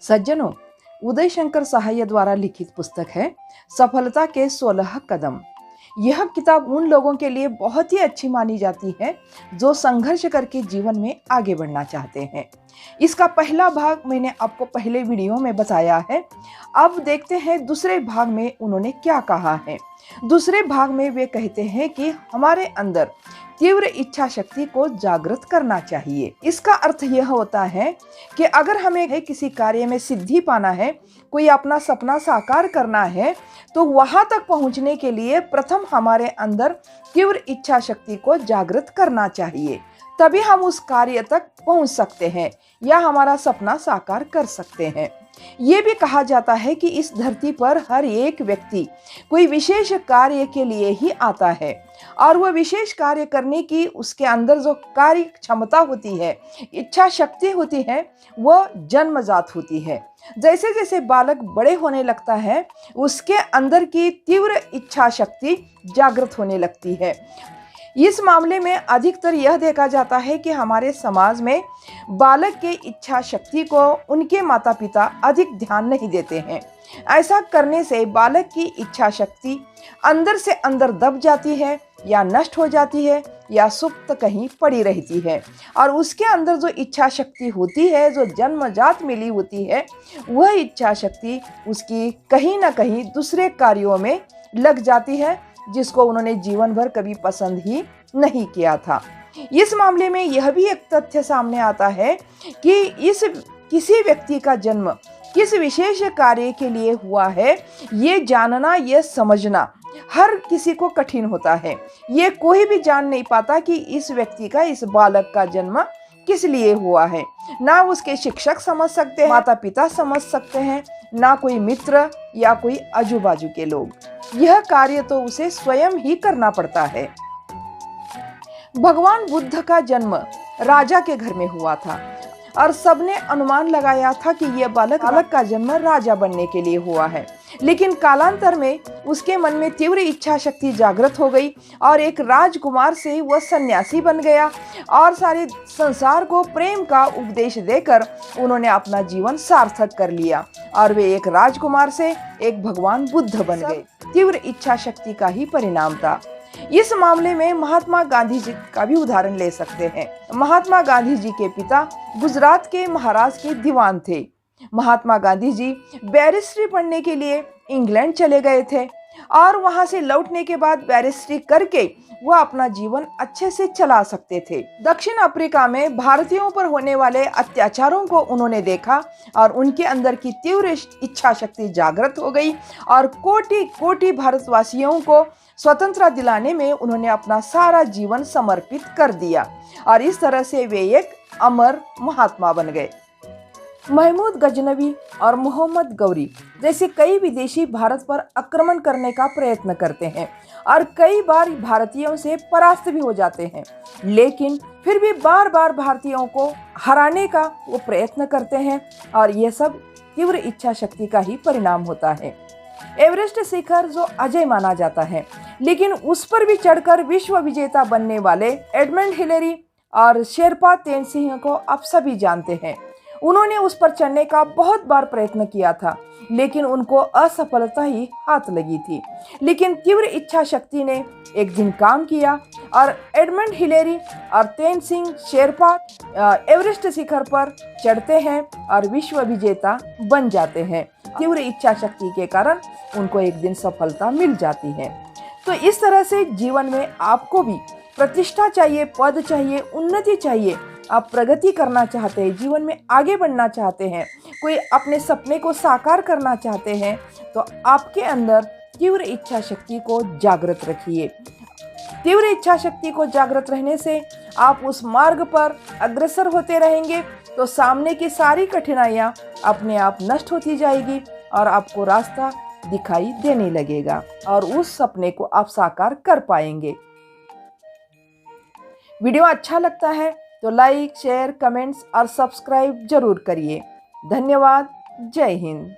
सज्जनों, उदय शंकर साहय द्वारा लिखित पुस्तक है सफलता के 16 कदम। यह किताब उन लोगों के लिए बहुत ही अच्छी मानी जाती है जो संघर्ष करके जीवन में आगे बढ़ना चाहते हैं। इसका पहला भाग मैंने आपको पहले वीडियो में बताया है। अब देखते हैं दूसरे भाग में उन्होंने क्या कहा है। दूसरे भाग में वे कहते हैं कि हमारे अंदर तीव्र इच्छा शक्ति को जागृत करना चाहिए। इसका अर्थ यह होता है कि अगर हमें किसी कार्य में सिद्धि पाना है, कोई अपना सपना साकार करना है, तो वहां तक पहुंचने के लिए प्रथम हमारे अंदर तीव्र इच्छा शक्ति को जागृत करना चाहिए। तभी हम उस कार्य तक पहुंच सकते हैं या हमारा सपना साकार कर सकते हैं। ये भी कहा जाता है कि इस धरती पर हर एक व्यक्ति कोई विशेष कार्य के लिए ही आता है और वह विशेष कार्य करने की उसके अंदर जो कार्य क्षमता होती है, इच्छा शक्ति होती है, वह जन्मजात होती है। जैसे जैसे बालक बड़े होने लगता है, उसके अंदर की तीव्र इच्छा शक्ति जागृत होने लगती है। इस मामले में अधिकतर यह देखा जाता है कि हमारे समाज में बालक के इच्छा शक्ति को उनके माता पिता अधिक ध्यान नहीं देते हैं। ऐसा करने से बालक की इच्छा शक्ति अंदर से अंदर दब जाती है या नष्ट हो जाती है या सुप्त कहीं पड़ी रहती है और उसके अंदर जो इच्छा शक्ति होती है, जो जन्मजात मिली होती है, वह इच्छा शक्ति उसकी कहीं ना कहीं दूसरे कार्यों में लग जाती है जिसको उन्होंने जीवन भर कभी पसंद ही नहीं किया था। इस मामले में यह भी एक तथ्य सामने आता है कि किसी व्यक्ति का जन्म किस विशेष कार्य के लिए हुआ है, ये जानना, ये समझना हर किसी को कठिन होता है। ये कोई भी जान नहीं पाता कि इस व्यक्ति का, इस बालक का जन्म किस लिए हुआ है। ना उसके शिक्षक समझ सकते हैं, माता पिता समझ सकते हैं, ना कोई मित्र या कोई आजू बाजू के लोग। यह कार्य तो उसे स्वयं ही करना पड़ता है। भगवान बुद्ध का जन्म राजा के घर में हुआ था और सबने अनुमान लगाया था कि यह बालक का जन्म राजा बनने के लिए हुआ है। लेकिन कालांतर में उसके मन में तीव्र इच्छा शक्ति जागृत हो गई और एक राजकुमार से वह सन्यासी बन गया और सारे संसार को प्रेम का उपदेश देकर उन्होंने अपना जीवन सार्थक कर लिया और वे एक राजकुमार से एक भगवान बुद्ध बन गए। तीव्र इच्छा शक्ति का ही परिणाम था। इस मामले में महात्मा गांधी जी का भी उदाहरण ले सकते हैं। महात्मा गांधी जी के पिता गुजरात के महाराज के दीवान थे। महात्मा गांधी जी बैरिस्ट्री पढ़ने के लिए इंग्लैंड चले गए थे और वहां से लौटने के बाद बैरिस्ट्री करके वह अपना जीवन अच्छे से चला सकते थे। दक्षिण अफ्रीका में भारतीयों पर होने वाले अत्याचारों को उन्होंने देखा और उनके अंदर की तीव्र इच्छा शक्ति जागृत हो गई और कोटि कोटि भारतवासियों को स्वतंत्रता दिलाने में उन्होंने अपना सारा जीवन समर्पित कर दिया और इस तरह से वे एक अमर महात्मा बन गए। महमूद गजनवी और मोहम्मद गौरी जैसे कई विदेशी भारत पर आक्रमण करने का प्रयत्न करते हैं और कई बार भारतीयों से परास्त भी हो जाते हैं, लेकिन फिर भी बार बार भारतीयों को हराने का वो प्रयत्न करते हैं और यह सब तीव्र इच्छा शक्ति का ही परिणाम होता है। एवरेस्ट शिखर जो अजय माना जाता है, लेकिन उस पर भी चढ़कर विश्व विजेता बनने वाले एडमंड हिलेरी और शेरपा तेनसिंह को आप सभी जानते हैं। उन्होंने उस पर चढ़ने का बहुत बार प्रयत्न किया था, लेकिन उनको असफलता ही हाथ लगी थी। लेकिन तीव्र इच्छा शक्ति ने एक दिन काम किया और एडमंड हिलेरी और तेनसिंह शेरपा एवरेस्ट शिखर पर चढ़ते हैं और विश्व विजेता बन जाते हैं। तीव्र इच्छा शक्ति के कारण उनको एक दिन सफलता मिल जाती है। तो इस तरह से जीवन में आपको भी प्रतिष्ठा चाहिए, पद चाहिए, उन्नति चाहिए। आप प्रगति करना चाहते हैं, जीवन में आगे बढ़ना चाहते हैं, कोई अपने सपने को साकार करना चाहते हैं, तो आपके अंदर तीव्र इच्छा शक्ति को जागृत रखिए। तीव्र इच्छा शक्ति को जागृत रहने से आप उस मार्ग पर अग्रसर होते रहेंगे तो सामने की सारी कठिनाइयां अपने आप नष्ट होती जाएगी और आपको रास्ता दिखाई देने लगेगा और उस सपने को आप साकार कर पाएंगे। वीडियो अच्छा लगता है तो लाइक, शेयर, कमेंट्स और सब्सक्राइब जरूर करिए। धन्यवाद। जय हिंद।